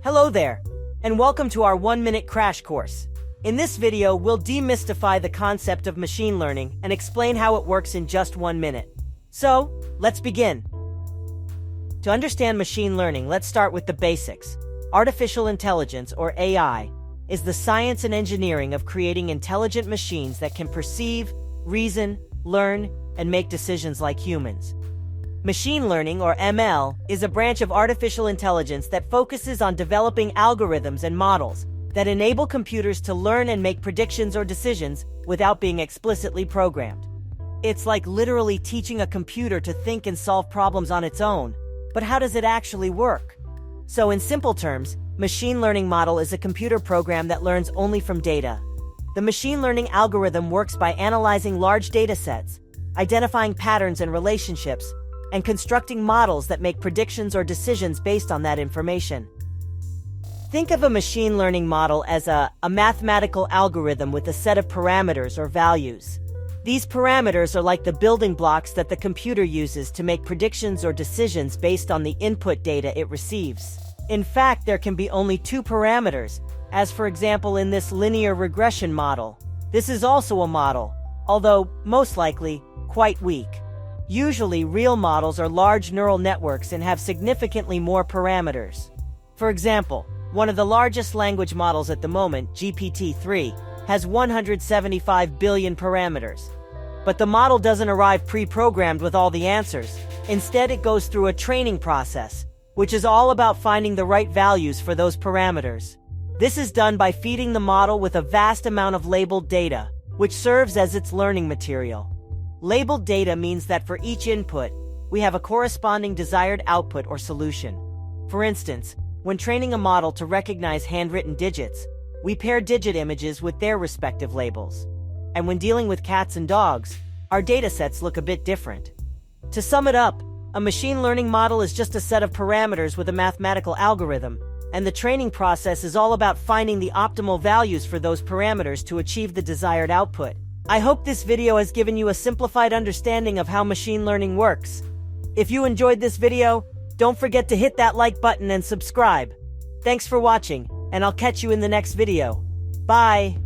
Hello there, and welcome to our 1-minute crash course. In this video, we'll demystify the concept of machine learning and explain how it works in just 1 minute. So, let's begin. To understand machine learning, let's start with the basics. Artificial intelligence, or AI, is the science and engineering of creating intelligent machines that can perceive, reason, learn, and make decisions like humans. Machine learning, or ML, is a branch of artificial intelligence that focuses on developing algorithms and models that enable computers to learn and make predictions or decisions without being explicitly programmed. It's like literally teaching a computer to think and solve problems on its own. But how does it actually work? So in simple terms, machine learning model is a computer program that learns only from data. The machine learning algorithm works by analyzing large data sets, identifying patterns and relationships, and constructing models that make predictions or decisions based on that information. Think of a machine learning model as a mathematical algorithm with a set of parameters or values. These parameters are like the building blocks that the computer uses to make predictions or decisions based on the input data it receives. In fact, there can be only 2 parameters, as for example in this linear regression model. This is also a model, although most likely quite weak. Usually, real models are large neural networks and have significantly more parameters. For example, one of the largest language models at the moment, GPT-3, has 175 billion parameters. But the model doesn't arrive pre-programmed with all the answers. Instead, it goes through a training process, which is all about finding the right values for those parameters. This is done by feeding the model with a vast amount of labeled data, which serves as its learning material. Labeled data means that for each input, we have a corresponding desired output or solution. For instance, when training a model to recognize handwritten digits, we pair digit images with their respective labels. And when dealing with cats and dogs, our datasets look a bit different. To sum it up, a machine learning model is just a set of parameters with a mathematical algorithm, and the training process is all about finding the optimal values for those parameters to achieve the desired output. I hope this video has given you a simplified understanding of how machine learning works. If you enjoyed this video, don't forget to hit that like button and subscribe. Thanks for watching, and I'll catch you in the next video. Bye!